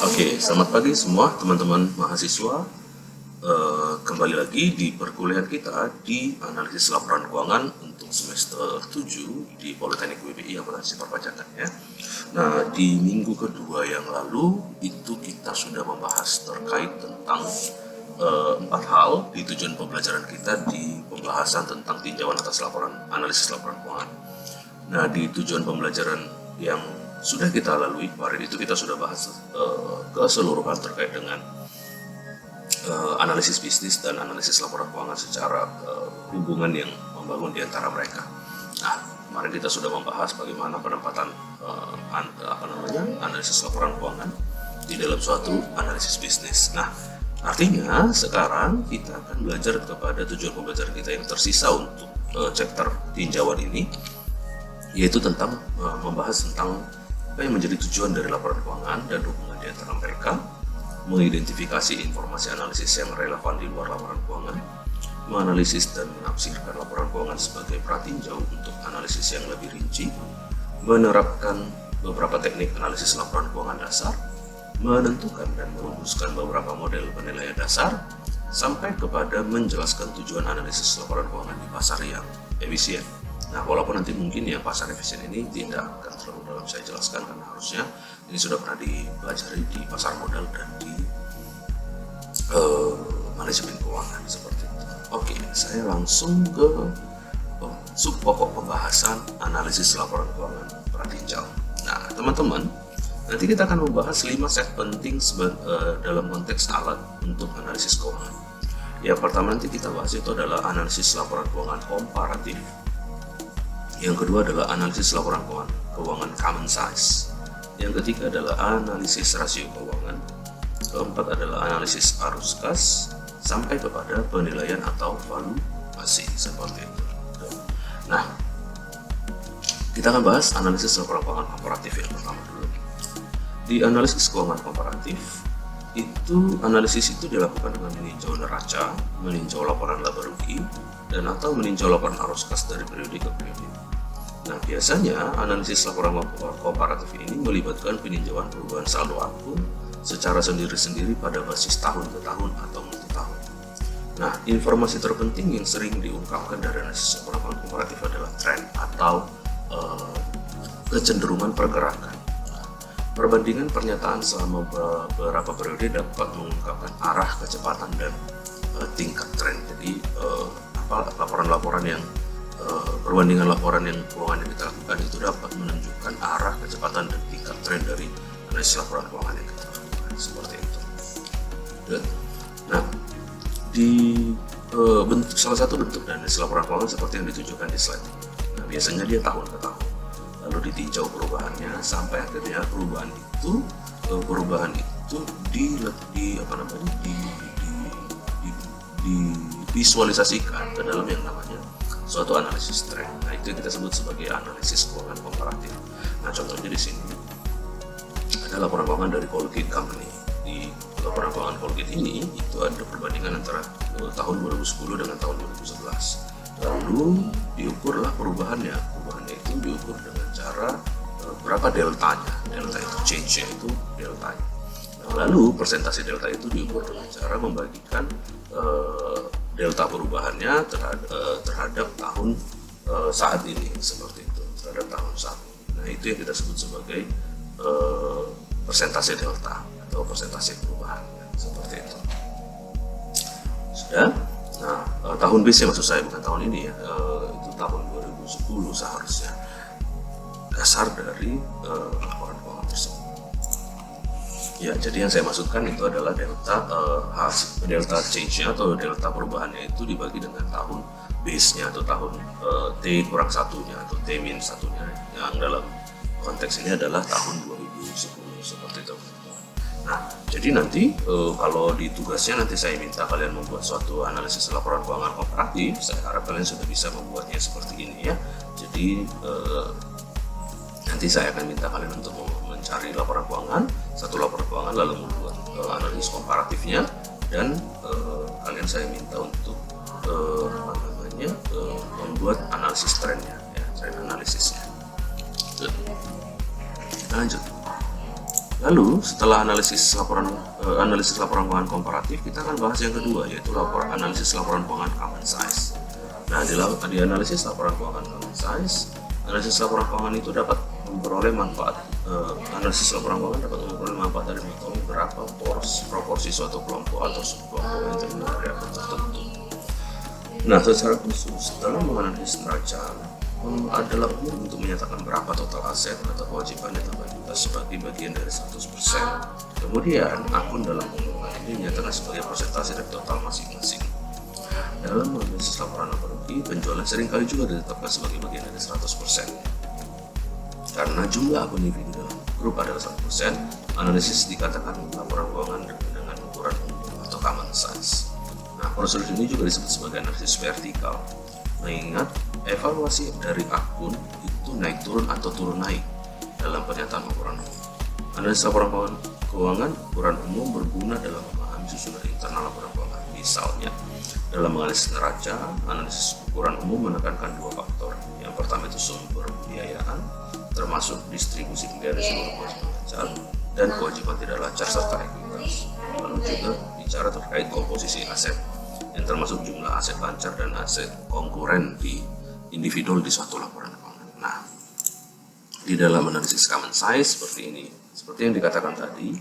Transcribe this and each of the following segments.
Oke, selamat pagi semua teman-teman mahasiswa. Kembali lagi di perkuliahan kita di analisis laporan keuangan untuk semester 7 di Politeknik WBI Akuntansi Perpajakan ya. Nah, di minggu kedua yang lalu itu kita sudah membahas terkait tentang 4 hal di tujuan pembelajaran kita di pembahasan tentang tinjauan atas laporan analisis laporan keuangan. Nah, di tujuan pembelajaran yang sudah kita lalui kemarin itu kita sudah bahas keseluruhan terkait dengan analisis bisnis dan analisis laporan keuangan secara hubungan yang membangun di antara mereka. Nah, kemarin kita sudah membahas bagaimana penempatan analisis laporan keuangan di dalam suatu analisis bisnis. Nah, artinya sekarang kita akan belajar kepada tujuan pembelajaran kita yang tersisa untuk chapter tinjauan ini, yaitu tentang membahas tentang apa yang menjadi tujuan dari laporan keuangan dan hubungan di antara mereka, mengidentifikasi informasi analisis yang relevan di luar laporan keuangan, menganalisis dan menafsirkan laporan keuangan sebagai pratinjau untuk analisis yang lebih rinci, menerapkan beberapa teknik analisis laporan keuangan dasar, menentukan dan merumuskan beberapa model penilaian dasar, sampai kepada menjelaskan tujuan analisis laporan keuangan di pasar yang efisien. Nah, walaupun nanti mungkin yang pasar efisien ini tidak akan terlalu dalam saya jelaskan karena harusnya ini sudah pernah dipelajari di pasar modal dan di manajemen keuangan seperti itu. Oke, saya langsung ke sub pokok pembahasan analisis laporan keuangan pratinjau. Nah, teman-teman, nanti kita akan membahas 5 set penting dalam konteks alat untuk analisis keuangan. Yang pertama nanti kita bahas itu adalah analisis laporan keuangan komparatif. Yang kedua adalah analisis laporan keuangan common size. Yang ketiga adalah analisis rasio keuangan. Keempat adalah analisis arus kas sampai kepada penilaian atau valuasi seperti itu. Nah, kita akan bahas analisis laporan keuangan komparatif yang pertama dulu. Di analisis keuangan komparatif analisis itu dilakukan dengan meninjau neraca, meninjau laporan laba rugi, dan atau meninjau laporan arus kas dari periode ke periode. Nah, biasanya analisis laporan komparatif ini melibatkan peninjauan perubahan saldo akun secara sendiri-sendiri pada basis tahun ke tahun atau multi tahun. Nah, informasi terpenting yang sering diungkapkan dari analisis laporan komparatif adalah tren atau kecenderungan pergerakan. Perbandingan pernyataan selama beberapa periode dapat mengungkapkan arah, kecepatan, dan tingkat tren. Jadi, laporan-laporan yang perbandingan laporan yang keuangan yang kita lakukan itu dapat menunjukkan arah, kecepatan, dan tingkat tren dari analisis laporan keuangan yang kita lakukan seperti itu. Nah, di salah satu bentuk analisis laporan keuangan seperti yang ditunjukkan di slide. Nah, biasanya dia tahun ke tahun, lalu ditinjau perubahannya sampai akhirnya perubahan itu divisualisasikan ke dalam yang namanya suatu analisis tren. Nah, itu yang kita sebut sebagai analisis keuangan komparatif. Nah, contohnya di sini ada laporan keuangan dari Colgate Company. Di laporan keuangan Colgate ini itu ada perbandingan antara tahun 2010 dengan tahun 2011. Lalu diukurlah perubahannya. Perubahannya itu diukur dengan cara berapa deltanya. Delta itu change-nya itu deltanya. Nah, lalu persentase delta itu diukur dengan cara membagikan delta perubahannya terhadap tahun saat ini seperti itu, terhadap tahun saat ini. Nah, itu yang kita sebut sebagai persentase delta atau persentase perubahan seperti itu. Sudah. Nah, tahun base maksud saya bukan tahun ini ya, itu tahun 2010 seharusnya dasar dari laporan keuangan tersebut. Ya, jadi yang saya maksudkan itu adalah delta change-nya atau delta perubahannya itu dibagi dengan tahun base-nya atau tahun T kurang satunya atau T min satunya, yang dalam konteks ini adalah tahun 2010 seperti itu. Nah, jadi nanti kalau di tugasnya nanti saya minta kalian membuat suatu analisis laporan keuangan komparatif, saya harap kalian sudah bisa membuatnya seperti ini ya. Jadi nanti saya akan minta kalian untuk mencari laporan keuangan, satu laporan keuangan, lalu membuat analisis komparatifnya, dan kalian saya minta untuk membuat analisis trennya, ya, tren analisisnya. Lanjut. Lalu setelah analisis laporan keuangan komparatif, kita akan bahas yang kedua, yaitu analisis laporan keuangan common size. Nah, di analisis laporan keuangan common size, analisis laporan keuangan itu dapat memperoleh manfaat. Analisis laporan keuangan dapat memperoleh manfaat dari mengetahui berapa proporsi suatu kelompok atau subkelompok yang terdiri dari akun tertentu. Nah, secara khusus dalam menganalisis neraca adalah umum untuk menyatakan berapa total aset atau kewajiban yang terbagi sebagai bagian dari 100%. Kemudian akun dalam pengumuman ini menyatakan sebagai persentase dari total masing-masing. Dalam menganalisis laporan laba rugi, penjualan seringkali juga ditetapkan sebagai bagian dari 100%. Karena jumlah akun individu dalam grup adalah 100%, analisis dikatakan laporan keuangan dengan ukuran umum atau common size. Nah, prosedur ini juga disebut sebagai analisis vertikal. Mengingat evaluasi dari akun itu naik turun atau turun naik dalam pernyataan laporan umum. Analisis laporan keuangan ukuran umum berguna dalam memahami susunan internal laporan keuangan. Misalnya, dalam menganalisis neraca, analisis ukuran umum menekankan dua faktor. Yang pertama itu sumber pembiayaan, termasuk distribusi pembiayaan seluruh kewajiban lancar dan kewajiban tidak lancar serta ekuitas. Lalu juga bicara terkait komposisi aset, yang termasuk jumlah aset lancar dan aset konkuren di individu di suatu laporan keuangan. Nah, di dalam analisis common size seperti ini, seperti yang dikatakan tadi,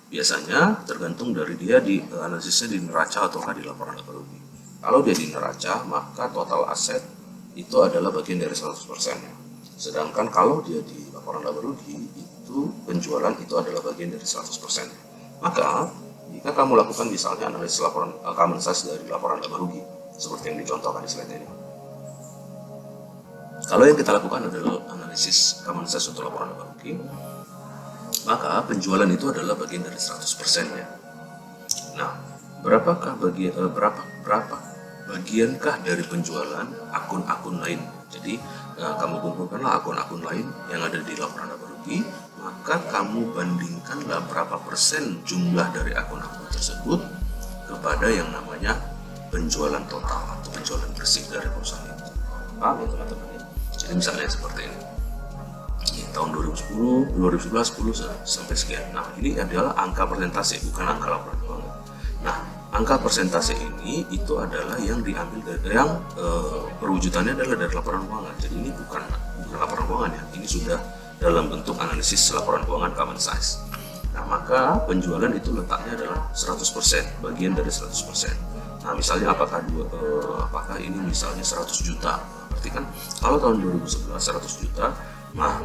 biasanya tergantung dari dia di analisisnya di neraca ataukah di laporan laba rugi. Kalau dia di neraca, maka total aset itu adalah bagian dari 100%. Sedangkan kalau dia di laporan laba rugi, itu penjualan itu adalah bagian dari 100%. Maka jika kamu lakukan misalnya analisis laporan common size dari laporan laba rugi, seperti yang dicontohkan di slide ini. Kalau yang kita lakukan adalah analisis common size untuk laporan laba rugi, maka penjualan itu adalah bagian dari 100%-nya. Nah, berapa bagiankah dari penjualan akun-akun lain? Jadi, kamu kumpulkanlah akun-akun lain yang ada di laporan laba rugi, maka kamu bandingkanlah berapa persen jumlah dari akun-akun tersebut kepada yang namanya penjualan total atau penjualan bersih dari perusahaan itu. Paham ya teman-teman? Jadi misalnya seperti ini. Di tahun 2010, 2011, 10 sampai sekian. Nah, ini adalah angka persentase, bukan angka laporan keuangan. Nah, angka persentase ini itu adalah yang diambil dari perwujudannya adalah dari laporan keuangan. Jadi ini bukan laporan keuangan ya. Ini sudah dalam bentuk analisis laporan keuangan common size. Nah, maka penjualan itu letaknya adalah 100%, bagian dari 100%. Nah, misalnya apakah ini misalnya 100 juta. Berarti kan kalau tahun 2011 100 juta, nah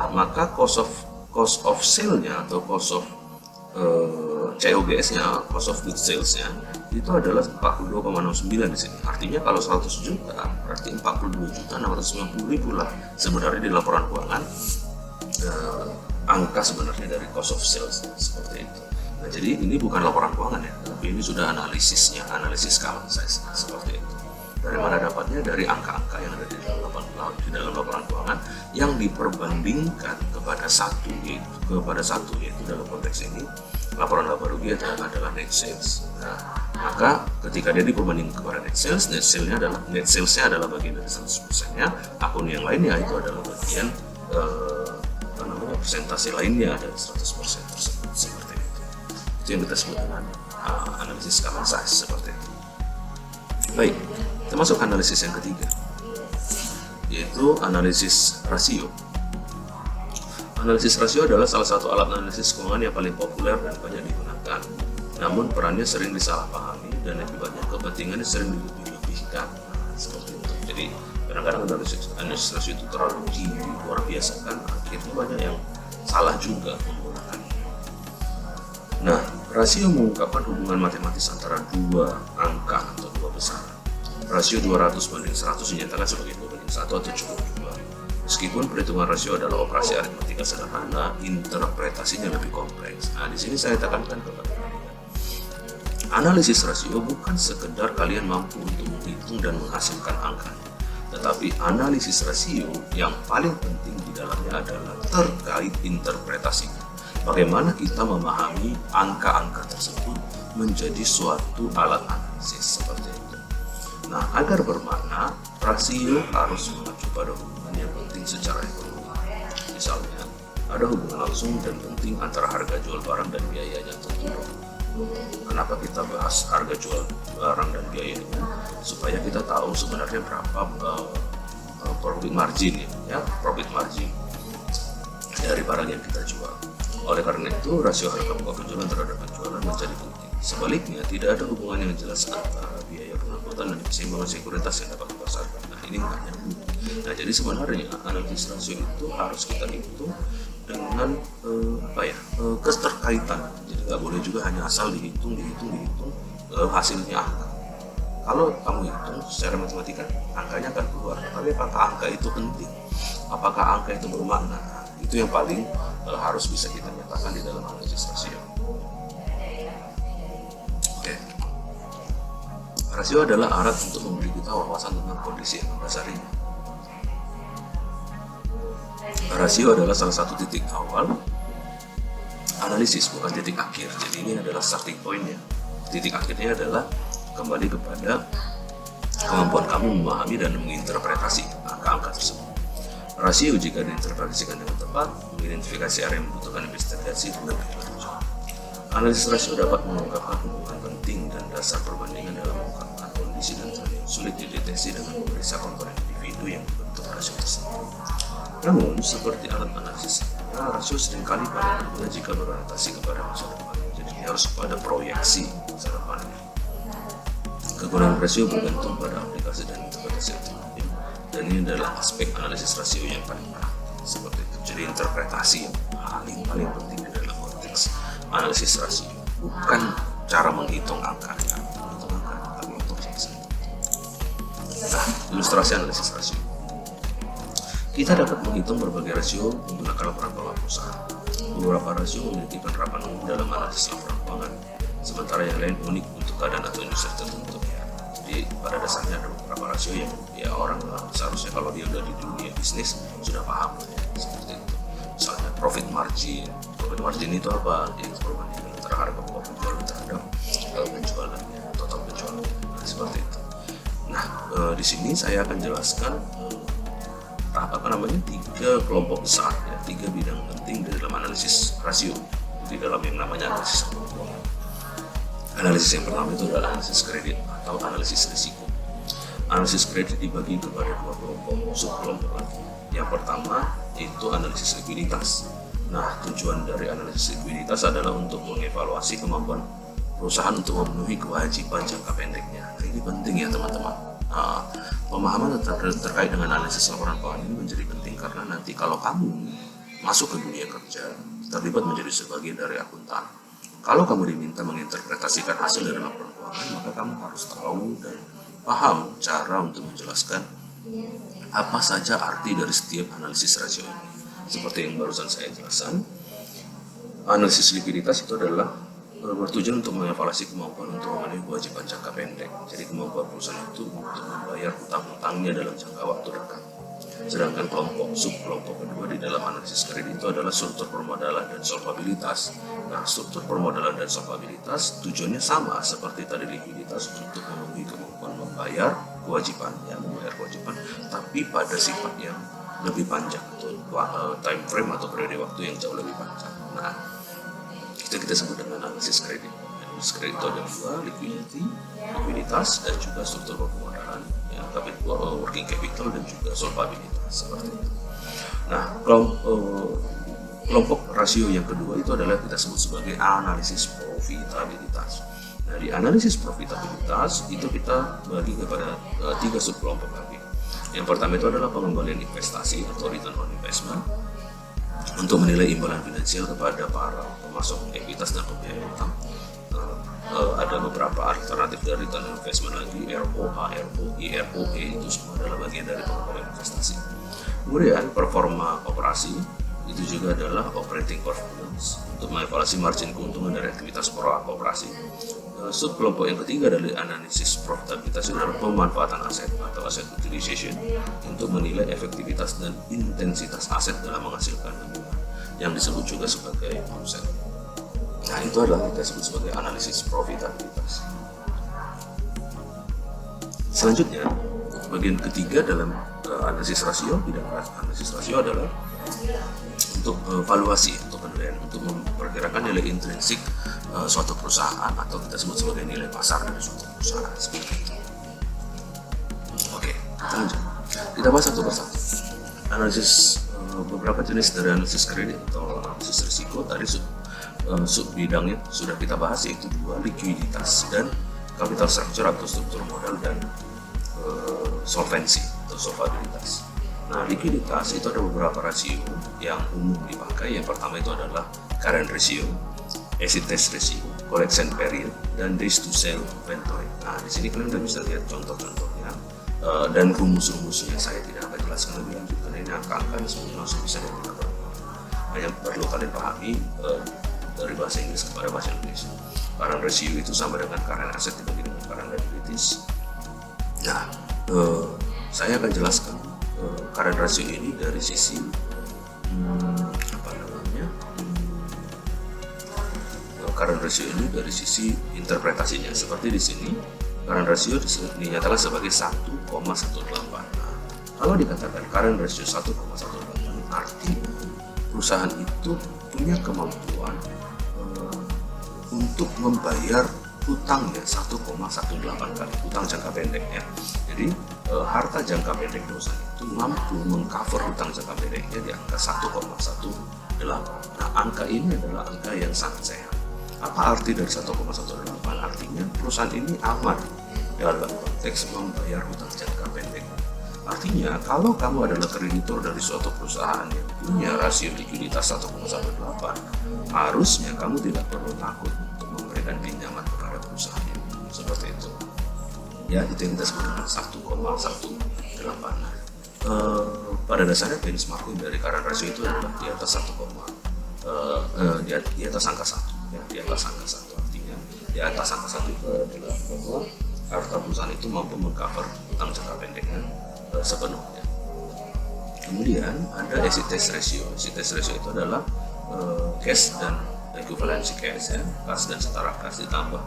maka cost of sale-nya atau cost of COGS-nya, cost of goods sales-nya itu adalah 42,69 di sini. Artinya kalau 100 juta berarti 42.690.000 lah sebenarnya di laporan keuangan angka sebenarnya dari cost of sales seperti itu. Nah, jadi ini bukan laporan keuangan ya, tapi ini sudah analisis common size seperti itu. Dari mana dapatnya? Dari angka-angka yang ada di dalam laporan keuangan yang diperbandingkan kepada satu yaitu dalam konteks ini laporan laba rugi adalah net sales. Nah, maka ketika dia diperbandingkan kepada net sales-nya adalah bagian dari 100%-nya, akun yang lainnya itu adalah bagian persentase lainnya dari 100% tersebut seperti itu. Itu yang kita sebut dengan analisis common size seperti itu. Baik, kita masuk ke analisis yang ketiga, yaitu analisis rasio. Analisis rasio adalah salah satu alat analisis keuangan yang paling populer dan banyak digunakan. Namun perannya sering disalahpahami dan akibatnya kepentingannya sering dilebih-lebihkan. Seperti itu. Jadi kadang-kadang analisis rasio itu terlalu luar biasa kan, akhirnya banyak yang salah juga menggunakannya. Nah, rasio mengungkapkan hubungan matematis antara dua angka atau dua besaran. Rasio 200:100 dinyatakan sebagai 2:1 atau cukup 2. Meskipun perhitungan rasio adalah operasi aritmatika sederhana, interpretasinya lebih kompleks. Nah, di sini saya tekankan kepada kalian. Analisis rasio bukan sekedar kalian mampu untuk menghitung dan menghasilkan angkanya, tetapi analisis rasio yang paling penting di dalamnya adalah terkait interpretasinya. Bagaimana kita memahami angka-angka tersebut menjadi suatu alat analisis seperti itu. Nah, agar bermakna, rasio harus mengacu pada hubungan yang penting secara ekonomi. Misalnya, ada hubungan langsung dan penting antara harga jual barang dan biayanya tentu. Kenapa kita bahas harga jual barang dan biayanya? Supaya kita tahu sebenarnya berapa profit margin ya, profit margin dari barang yang kita jual. Oleh karena itu, rasio harga muka penjualan terhadap penjualan menjadi penting. Sebaliknya, tidak ada hubungan yang jelas antara biaya pengangkutan dan keseimbangan sekuritas yang dapat dipasarkan. Nah, ini nggak nyambung. Nah, jadi sebenarnya analisis rasio itu harus kita hitung dengan keterkaitan. Jadi nggak boleh juga hanya asal dihitung hasilnya angka. Kalau kamu hitung secara matematika, angkanya akan keluar. Tapi apakah angka itu penting? Apakah angka itu bermakna? Itu yang paling harus bisa kita nyatakan di dalam analisis rasio. Oke. Rasio adalah alat untuk memberi kita wawasan tentang kondisi yang mendasarinya. Rasio adalah salah satu titik awal analisis, bukan titik akhir. Jadi ini adalah starting point-nya. Titik akhirnya adalah kembali kepada kemampuan kamu memahami dan menginterpretasi angka-angka tersebut. Rasio jika diinterpretasikan dengan tepat, mengidentifikasi area yang membutuhkan investigasi lebih lanjut. Analisis rasio dapat mengungkapkan hubungan penting dan dasar perbandingan dalam mengungkapkan kondisi dan tren yang sulit dideteksi dengan memeriksa komponen individu yang membentuk rasio tersebut. Namun, seperti alat analisis, rasio seringkali paling berguna jika berorientasi kepada masa depan. Jadi harus pada proyeksi masa depannya. Kegunaan rasio bergantung pada aplikasi dan interpretasi alternatif, dan ini adalah aspek analisis rasio yang paling penting. Seperti itu, jadi interpretasi yang paling penting adalah konteks analisis rasio, bukan cara menghitung angkanya, tapi untuk selesai. Nah, ilustrasi analisis rasio. Kita dapat menghitung berbagai rasio menggunakan laporan keuangan perusahaan. Beberapa rasio memiliki penerapan umum dalam analisis laporan keuangan, sementara yang lain unik untuk keadaan atau industri tertentu. Jadi pada dasarnya ada beberapa rasio yang orang seharusnya kalau dia udah di dunia bisnis sudah paham seperti itu. Misalnya profit margin itu apa? Itu perbandingan antara harga muka penjualan terhadap penjualannya, total penjualannya. Nah, seperti itu. Nah, di sini saya akan jelaskan tiga kelompok besar, ya, 3 bidang penting di dalam analisis rasio di dalam yang namanya analisis keuangan. Analisis yang pertama itu adalah analisis kredit atau analisis risiko. Analisis kredit dibagi kepada 2 kelompok, subkelompok lagi. Yang pertama itu analisis likuiditas. Nah, tujuan dari analisis likuiditas adalah untuk mengevaluasi kemampuan perusahaan untuk memenuhi kewajiban jangka pendeknya. Nah, ini penting ya teman-teman. Pemahaman terkait dengan analisis laporan keuangan ini menjadi penting karena nanti kalau kamu masuk ke dunia kerja, terlibat menjadi sebagian dari akuntan. Kalau kamu diminta menginterpretasikan hasil dari laporan keuangan, maka kamu harus tahu dan paham cara untuk menjelaskan apa saja arti dari setiap analisis rasio ini. Seperti yang barusan saya jelaskan, analisis likuiditas itu adalah bertujuan untuk mengevaluasi kemampuan untuk memenuhi kewajiban jangka pendek. Jadi kemampuan perusahaan itu untuk membayar hutang-hutangnya dalam jangka waktu dekat. Sedangkan subkelompok kedua di dalam analisis kredit itu adalah struktur permodalan dan solvabilitas. Nah, struktur permodalan dan solvabilitas tujuannya sama seperti tadi likuiditas untuk memenuhi kemampuan membayar kewajiban, tapi pada sifat yang lebih panjang atau time frame atau periode waktu yang jauh lebih panjang. Nah, itu kita sebut dengan analisis kredit. Analisis kredit itu ada 2, likuiditas dan juga struktur permodalan, ya, working capital dan juga solvabilitas seperti itu. Nah, kelompok rasio yang kedua itu adalah kita sebut sebagai analisis profitabilitas. Nah, di analisis profitabilitas itu kita bagi kepada 3 subkelompok lagi. Yang pertama itu adalah pengembalian investasi atau return on investment untuk menilai imbalan finansial kepada para pemasok ekuitas dan pembiayaan utang. Ada beberapa alternatif dari return on investment lagi, ROA, ROI, ROE, itu semua adalah bagian dari pengembalian investasi. Kemudian performa operasi itu juga adalah operating performance untuk mengevaluasi margin keuntungan dari aktivitas operasi. Subkelompok yang ketiga dari analisis profitabilitas adalah pemanfaatan aset atau asset utilization untuk menilai efektivitas dan intensitas aset dalam menghasilkan tabungan yang disebut juga sebagai omset. Nah, itu adalah kita sebut sebagai analisis profitabilitas. Selanjutnya, bagian ketiga dalam analisis rasio adalah untuk valuasi atau penilaian, untuk memperkirakan nilai intrinsik suatu perusahaan atau kita sebut sebagai nilai pasar dari suatu perusahaan seperti itu. Oke, kita lanjut. Kita bahas satu persatu. Analisis beberapa jenis dari analisis kredit atau analisis risiko tadi sub bidangnya sudah kita bahas, yaitu dua, likuiditas dan capital structure atau struktur modal, dan solvensi atau solvabilitas. Nah, likuiditas itu ada beberapa rasio yang umum dipakai. Yang pertama itu adalah current ratio, acid test ratio, collection period, dan days to sell inventory. Nah, di sini kalian sudah bisa lihat contoh-contohnya dan rumus-rumusnya. Saya tidak akan jelaskan lebih lanjut karena ini angka-angka semuanya langsung bisa digunakan. Hanya perlu kalian pahami dari bahasa Inggris kepada bahasa Indonesia. Current ratio itu sama dengan current asset dibagi dengan current liabilities. Nah, saya akan jelaskan current ratio ini dari sisi current ratio ini dari sisi interpretasinya. Seperti di sini, current ratio dinyatakan sebagai 1,18. Nah, kalau dikatakan current ratio 1,18, artinya perusahaan itu punya kemampuan untuk membayar hutangnya 1,18 kali hutang jangka pendek ya. Jadi harta jangka pendek perusahaan itu mampu mengcover hutang jangka pendeknya di angka 1,18. Nah, angka ini adalah angka yang sangat sehat. Apa arti dari 1,18? Artinya perusahaan ini aman dalam konteks membayar hutang jangka pendek. Artinya kalau kamu adalah kreditur dari suatu perusahaan yang punya rasio likuiditas 1,18, harusnya kamu tidak perlu takut untuk memberikan pinjaman kepada perusahaan ini. Seperti itu. Ya, itu yang kita sebut dengan 1,18. Pada dasarnya benchmarking dari current ratio itu adalah di atas 1, di atas angka 1. Ya, di atas angka 1 artinya di atas angka 1 itu adalah bahwa harta perusahaan itu mampu mengcover hutang jangka pendeknya sepenuhnya. Kemudian ada acid test ratio. Acid test ratio itu adalah cash dan equivalency cash ya, kas dan setara kas ditambah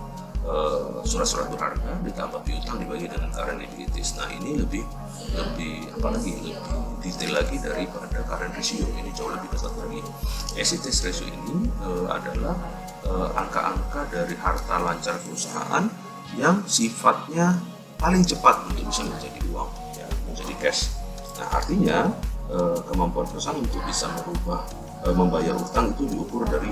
surat-surat berharga ditambah piutang dibagi dengan current liabilities. Nah, ini lebih detail lagi daripada current ratio. Ini jauh lebih ketat lagi. Acid test ratio ini adalah angka-angka dari harta lancar perusahaan yang sifatnya paling cepat untuk bisa menjadi uang ya, menjadi cash. Nah, artinya kemampuan perusahaan untuk bisa membayar utang itu diukur dari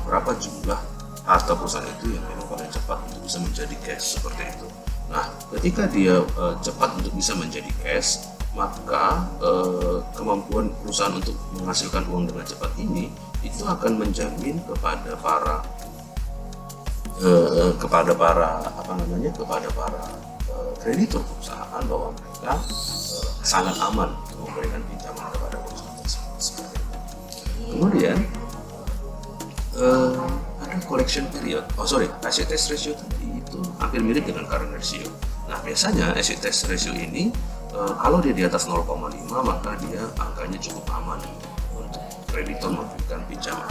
berapa jumlah harta perusahaan itu yang memang paling cepat untuk bisa menjadi cash, seperti itu. Nah, ketika dia cepat untuk bisa menjadi cash, maka kemampuan perusahaan untuk menghasilkan uang dengan cepat ini itu akan menjamin kepada para kreditur perusahaan bahwa mereka sangat aman untuk memberikan pinjaman kepada perusahaan tersebut. Kemudian ada collection period. Acid test ratio tadi itu hampir mirip dengan current ratio. Nah, biasanya acid test ratio ini kalau dia di atas 0,5 maka dia angkanya cukup aman untuk kreditor memberikan pinjaman.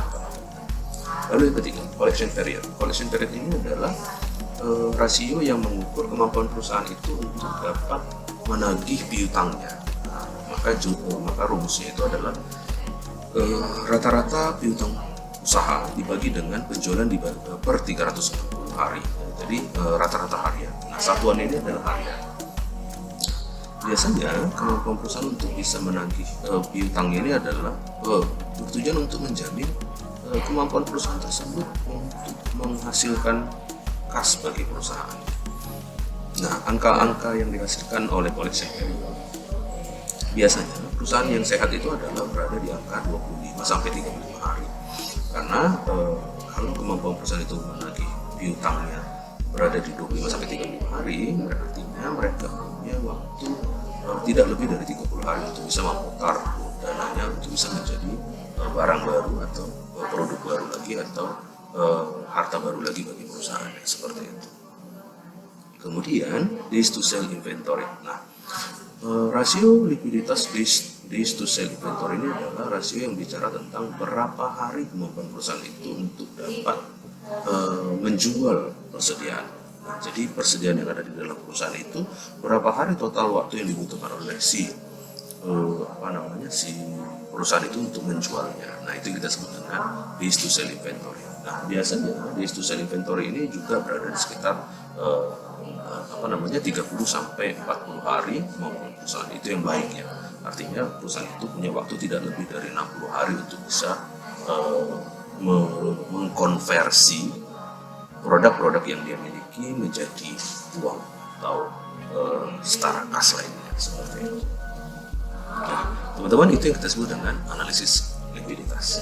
Lalu yang ketiga, collection period. Collection period ini adalah rasio yang mengukur kemampuan perusahaan itu untuk dapat menagih piutangnya. Nah, maka rumusnya itu adalah rata-rata piutang usaha dibagi dengan penjualan per 360 hari. Jadi rata-rata harian. Nah, satuan ini adalah harian. Biasanya kemampuan perusahaan untuk bisa menagih piutang ini adalah bertujuan untuk menjamin kemampuan perusahaan tersebut untuk menghasilkan kas bagi perusahaan. Nah, angka-angka yang dihasilkan oleh collection period biasanya perusahaan yang sehat itu adalah berada di angka 25 sampai 35 hari. Karena kalau kemampuan perusahaan itu menagih piutangnya berada di 25 sampai 35 hari, artinya mereka punya waktu tidak lebih dari 30 hari untuk bisa memutar dananya untuk bisa menjadi barang baru atau produk baru lagi atau harta baru lagi bagi perusahaan, seperti itu. Kemudian days to sell inventory. Nah, rasio likuiditas days to sell inventory ini adalah rasio yang bicara tentang berapa hari kemampuan perusahaan itu untuk dapat menjual persediaan. Nah, jadi persediaan yang ada di dalam perusahaan itu berapa hari total waktu yang dibutuhkan oleh si perusahaan itu untuk menjualnya. Nah, itu kita sebut dengan days to sell inventory. Nah, biasanya days to sell inventory ini juga berada di sekitar 30 sampai 40 hari maupun perusahaan itu yang baik ya. Artinya perusahaan itu punya waktu tidak lebih dari 60 hari untuk bisa mengkonversi produk-produk yang dia miliki menjadi uang atau setara kas lainnya seperti itu. Nah, teman-teman, itu yang kita sebut dengan analisis likuiditas.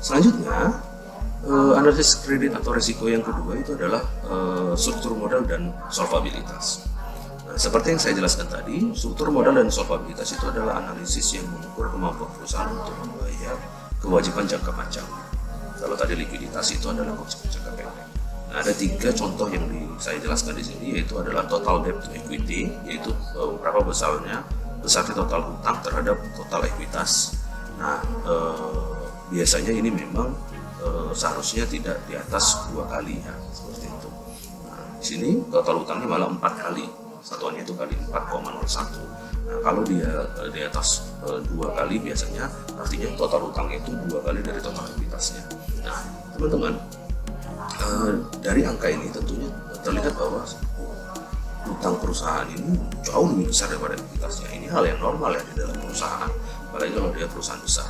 Selanjutnya, analisis kredit atau risiko yang kedua itu adalah struktur modal dan solvabilitas. Nah, seperti yang saya jelaskan tadi, struktur modal dan solvabilitas itu adalah analisis yang mengukur kemampuan perusahaan untuk membayar kewajiban jangka panjang. Kalau tadi likuiditas itu adalah kewajiban jangka pendek. Nah, ada 3 contoh yang saya jelaskan di sini, yaitu adalah total debt to equity, yaitu berapa besarnya total hutang terhadap total ekuitas. Nah, biasanya ini memang seharusnya tidak di atas 2 kali ya, seperti itu. Nah, di sini total hutangnya malah 4 kali, satuannya itu kali 4,01. Nah, kalau dia di atas 2 kali biasanya artinya total hutangnya itu 2 kali dari total ekuitasnya. Nah, teman-teman, dari angka ini tentunya terlihat bahwa hutang perusahaan ini jauh lebih besar daripada ekuitasnya. Ini hal yang normal ya di dalam perusahaan, apalagi kalau dia perusahaan besar.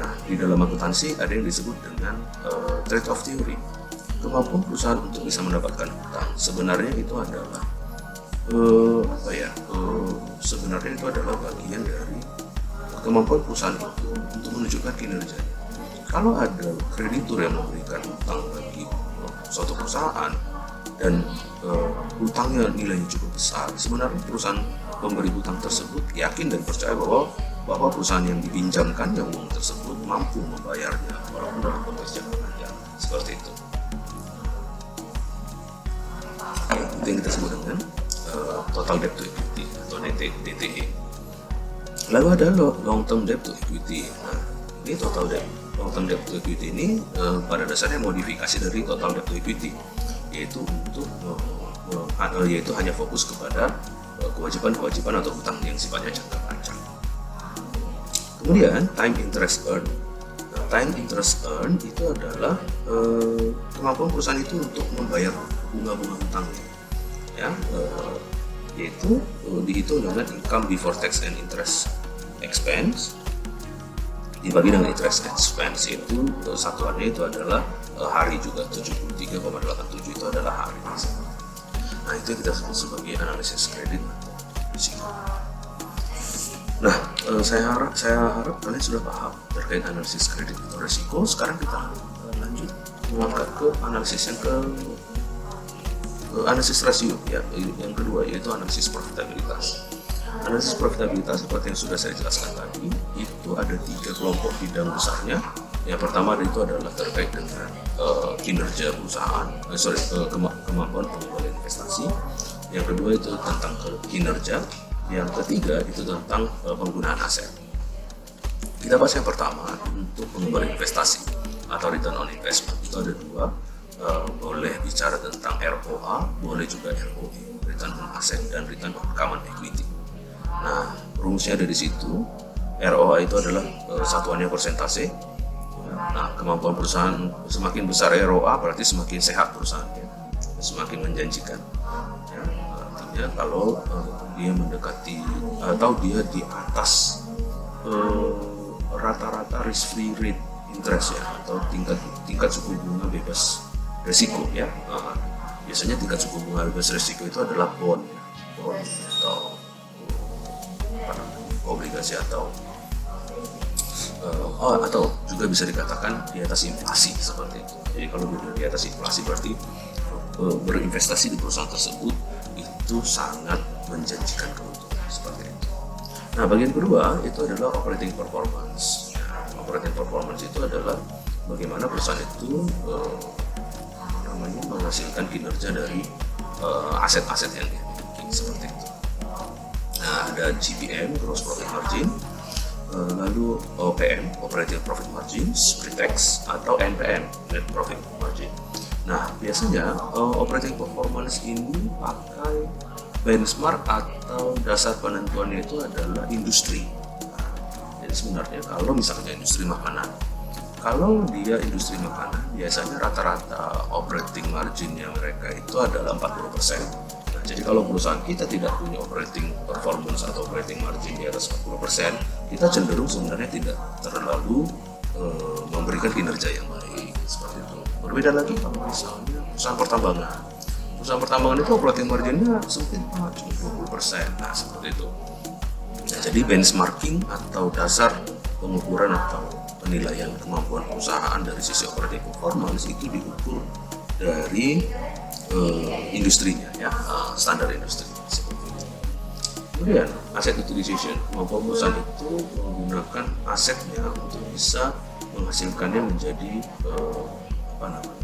Nah, di dalam akuntansi ada yang disebut dengan trade-off theory. Kemampuan perusahaan untuk bisa mendapatkan hutang sebenarnya itu adalah sebenarnya itu adalah bagian dari kemampuan perusahaan itu untuk menunjukkan kinerjanya. Kalau ada kreditur yang memberikan hutang bagi suatu perusahaan dan hutangnya nilainya cukup besar, sebenarnya perusahaan pemberi hutang tersebut yakin dan percaya bahwa perusahaan yang dipinjamkan yang uang tersebut mampu membayarnya walaupun dalam konteks jangka panjang, seperti itu. Itu yang kita sebut dengan total debt to equity atau DTE. Lalu ada long term debt to equity. Nah, ini long term debt to equity ini pada dasarnya modifikasi dari total debt to equity, yaitu hanya fokus kepada kewajiban atau hutang yang sifatnya jangka panjang. Kemudian time interest earned. Nah, time interest earned itu adalah kemampuan perusahaan itu untuk membayar bunga-bunga hutangnya, ya, yaitu dihitung dengan income before tax and interest expense dibagi dengan interest expense, itu satuannya itu adalah hari juga, 73,87 itu adalah hari. Nah, itu yang kita sebut sebagai analisis kredit atau risiko. Nah, saya harap kalian sudah paham terkait analisis kredit atau risiko. Sekarang kita lanjut melangkah ke analisis yang analisis rasio ya, yang kedua, yaitu analisis profitabilitas. Analisis profitabilitas seperti yang sudah saya jelaskan tadi, itu ada 3 kelompok bidang besarnya. Yang pertama itu adalah terkait dengan kinerja perusahaan, kemampuan pengembalian investasi. Yang kedua itu tentang kinerja. Yang ketiga itu tentang penggunaan aset. Kita bahas yang pertama untuk pengembalian investasi atau return on investment. Itu ada 2, boleh bicara tentang ROA, boleh juga ROE, return on asset dan return on common equity. Nah, rumusnya ada di situ. ROA itu adalah satuannya persentase. Nah, kemampuan perusahaan semakin besar ROA berarti semakin sehat perusahaannya, semakin menjanjikan. Ya, artinya kalau dia mendekati atau dia di atas rata-rata risk free rate interest ya, atau tingkat suku bunga bebas risiko ya. Biasanya tingkat suku bunga bebas risiko itu adalah bond atau obligasi atau juga bisa dikatakan di atas inflasi, seperti itu. Jadi kalau di atas inflasi berarti berinvestasi di perusahaan tersebut itu sangat menjanjikan keuntungan, seperti itu. Nah, bagian kedua itu adalah operating performance. Operating performance itu adalah bagaimana perusahaan itu menghasilkan kinerja dari aset-aset yang dimiliki, seperti itu. Nah, ada GPM, gross profit margin, lalu OPM, operating profit margin, pre-tax, atau NPM, net profit margin. Nah, biasanya operating performance ini pakai benchmark atau dasar penentuannya itu adalah industri. Nah, Jadi sebenarnya kalau misalnya industri makanan, kalau dia industri makanan, biasanya rata-rata operating marginnya mereka itu adalah 40%. Nah, jadi kalau perusahaan kita tidak punya operating performance atau operating margin di atas 40%, kita cenderung sebenarnya tidak terlalu memberikan kinerja yang baik, seperti itu. Berbeda lagi kalau misalnya perusahaan pertambangan. Perusahaan pertambangan itu operating marginnya sempit banget, cuma 20%. Nah, seperti itu. Nah, jadi benchmarking atau dasar pengukuran atau penilaian kemampuan perusahaan dari sisi operating performance itu diukur dari industrinya, ya, standar industri seperti itu. Kemudian asset utilization, kemampuan perusahaan itu menggunakan asetnya untuk bisa menghasilkannya menjadi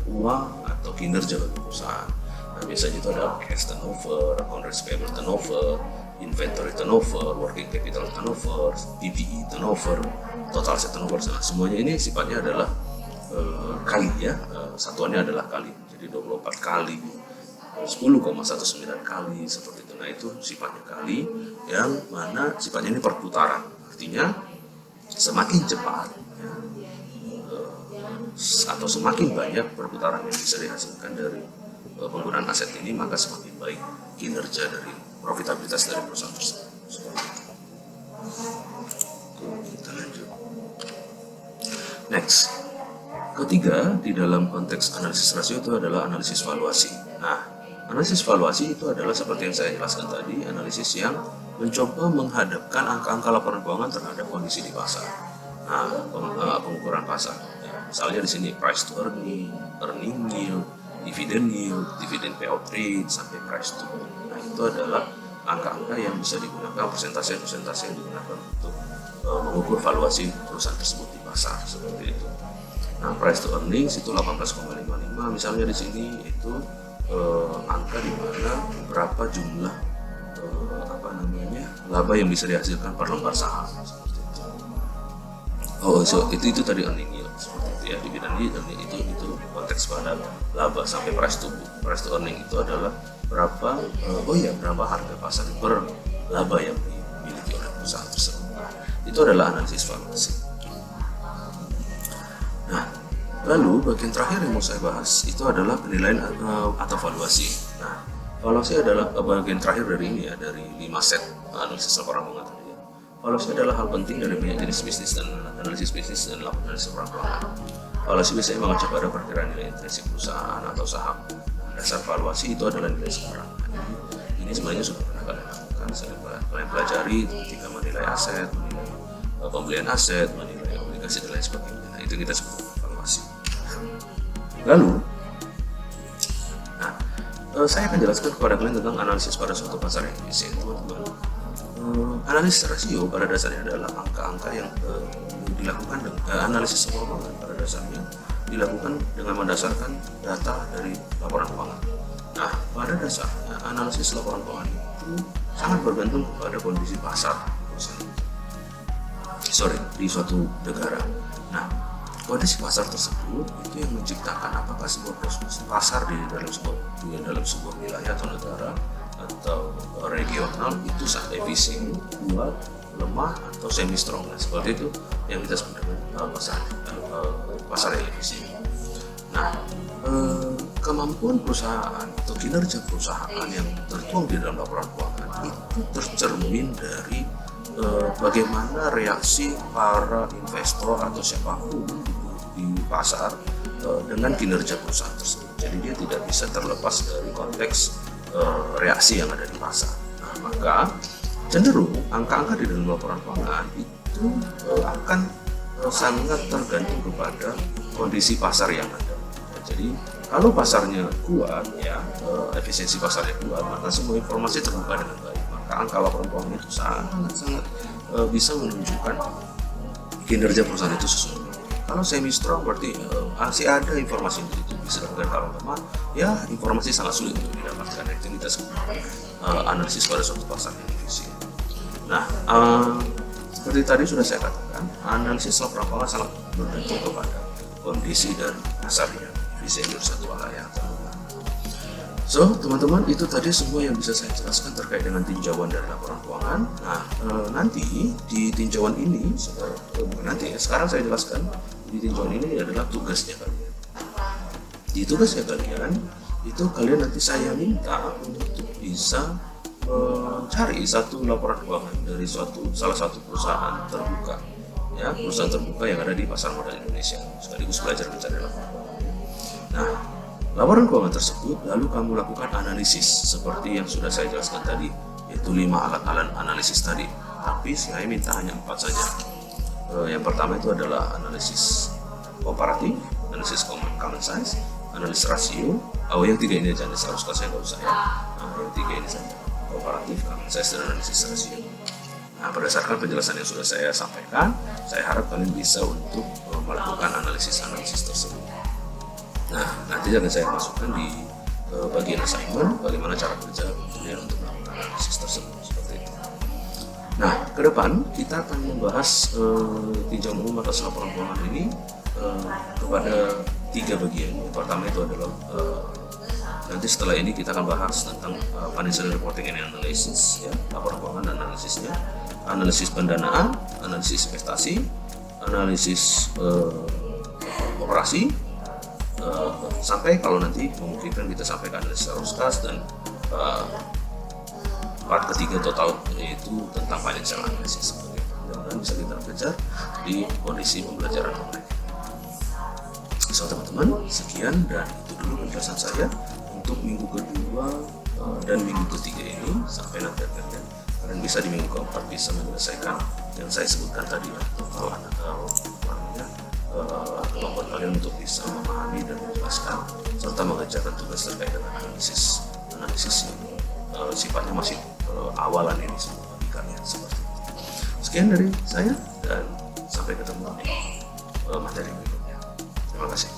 uang atau kinerja bagi perusahaan. Nah, biasanya itu ada cash turnover, account receivable turnover, inventory turnover, working capital turnover, PPE turnover, total asset turnover. Nah, semuanya ini sifatnya adalah kali, ya, satuannya adalah kali. Jadi 24 kali 10,19 kali seperti itu. Nah, itu sifatnya kali, yang mana sifatnya ini perputaran. Artinya semakin cepat, ya, atau semakin banyak perputaran yang bisa dihasilkan dari penggunaan aset ini, maka semakin baik kinerja dari profitabilitas dari perusahaan tersebut. Oke, kita lanjut. Next, ketiga di dalam konteks analisis rasio itu adalah analisis valuasi. Nah, analisis valuasi itu adalah seperti yang saya jelaskan tadi, analisis yang mencoba menghadapkan angka-angka laporan keuangan terhadap kondisi di pasar. Nah, pengukuran pasar. Ya, misalnya di sini price to earning, earning yield, dividend yield, dividend payout rate, sampai price to book. Nah, itu adalah angka-angka yang bisa digunakan, persentase-persentase yang digunakan untuk mengukur valuasi perusahaan tersebut di pasar, seperti itu. Nah, price to earnings itu 18,55, misalnya di sini itu angka di mana berapa jumlah laba yang bisa dihasilkan per lembar saham, seperti itu. Oh, so itu tadi earning yield, seperti itu, ya. Dividend yield itu konteks pada laba. Sampai price to book, price to earning itu adalah berapa berapa harga pasar per laba yang dimiliki oleh perusahaan tersebut. Itu adalah analisis valuasi. Nah, lalu bagian terakhir yang mau saya bahas itu adalah penilaian atau valuasi. Nah, valuasi adalah bagian terakhir dari ini, ya, dari 5 set analisis laporan keuangan tadi, ya. Valuasi adalah hal penting dari banyak jenis bisnis dan analisis bisnis dan analisis laporan keuangan. Valuasi biasanya mengacu pada perkiraan nilai intrinsik perusahaan atau saham. Dasar valuasi itu adalah nilai sekarang. Nah, ini sebenarnya sudah pernah kalian lakukan, kalian pelajari ketika menilai aset, menilai pembelian aset, menilai obligasi dan lain sebagainya. Nah, itu kita sebut valuasi. Lalu, saya akan jelaskan kepada kalian tentang analisis pada suatu pasar yang efisien, teman-teman. Analisis rasio pada dasarnya adalah angka-angka yang dilakukan dengan analisis keuangan pada dasarnya dilakukan dengan mendasarkan data dari laporan keuangan. Nah, pada dasarnya analisis laporan keuangan itu sangat bergantung kepada kondisi pasar di suatu negara. Nah, kondisi pasar tersebut itu yang menciptakan apakah sebuah pasar di dalam sebuah wilayah atau negara atau regional itu sangat efisien, kuat, lemah, atau semi strong. Nah, seperti itu yang kita sebut dengan pasar yang efisien. Nah, kemampuan perusahaan atau kinerja perusahaan yang tertuang di dalam laporan keuangan itu tercermin dari bagaimana reaksi para investor atau siapapun di pasar dengan kinerja perusahaan tersebut. Jadi dia tidak bisa terlepas dari konteks reaksi yang ada di pasar. Nah, maka cenderung angka-angka di dalam laporan keuangan itu akan sangat tergantung kepada kondisi pasar yang ada. Nah, jadi kalau pasarnya kuat, ya, efisiensi pasarnya kuat, maka semua informasi terbuka dengan baik. Maka angka laporan keuangan itu sangat bisa menunjukkan kinerja perusahaan itu sesuai. Kalau semi strong berarti masih ada informasi itu bisa dilakukan. Kalau lemah, ya informasi sangat sulit untuk didapatkan. Itu kita sebut analisis pada suatu pasar yang efisien. Nah, seperti tadi sudah saya katakan, analisis laporan keuangan sangat bergantung kepada kondisi dan pasar yang efisien di suatu wilayah atau negara. So, teman-teman, itu tadi semua yang bisa saya jelaskan terkait dengan tinjauan dari laporan keuangan. Nah, nanti di tinjauan ini, sekarang saya jelaskan, di tinjauan ini adalah tugasnya kalian. Di tugasnya kalian, itu kalian nanti saya minta untuk bisa mencari satu laporan keuangan dari salah satu perusahaan terbuka, ya, perusahaan terbuka yang ada di pasar modal Indonesia, sekaligus belajar mencari laporan keuangan. Nah, laporan keuangan tersebut lalu kamu lakukan analisis seperti yang sudah saya jelaskan tadi, yaitu 5 alat-alat analisis tadi. Tapi saya minta hanya 4 saja. Yang pertama itu adalah analisis komparatif, analisis common size, analisis rasio. Yang 3 ini aja, seharusnya saya nggak usah ya. Yang 3 ini saja, komparatif, common size, dan analisis rasio. Nah, berdasarkan penjelasan yang sudah saya sampaikan, saya harap kalian bisa untuk melakukan analisis tersebut. Nah, nanti akan saya masukkan di bagian assignment bagaimana cara kerja kalian untuk melakukan analisis tersebut, seperti itu. Nah, ke depan kita akan membahas tinjauan umum atas laporan keuangan ini kepada 3 bagian. Yang pertama itu adalah nanti setelah ini kita akan bahas tentang financial reporting and analysis, ya, laporan keuangan dan analisisnya, analisis pendanaan, analisis investasi, analisis operasi, sampai kalau nanti memungkinkan kita sampaikan analisis arus kas, dan part ketiga total yaitu tentang financial analysis. Mudah-mudahan bisa kita belajar di kondisi pembelajaran online. So, teman-teman, sekian dan itu dulu penjelasan saya untuk minggu kedua dan minggu ketiga ini. Sampai nanti kalian bisa di minggu keempat bisa menyelesaikan yang saya sebutkan tadi, kemampuan kalian untuk bisa memahami dan menjelaskan serta mengerjakan tugas terkait dengan analisis yang sifatnya masih awalan ini semua bagi kalian, seperti itu. Sekian dari saya dan sampai ketemu di materi berikutnya. Terima kasih.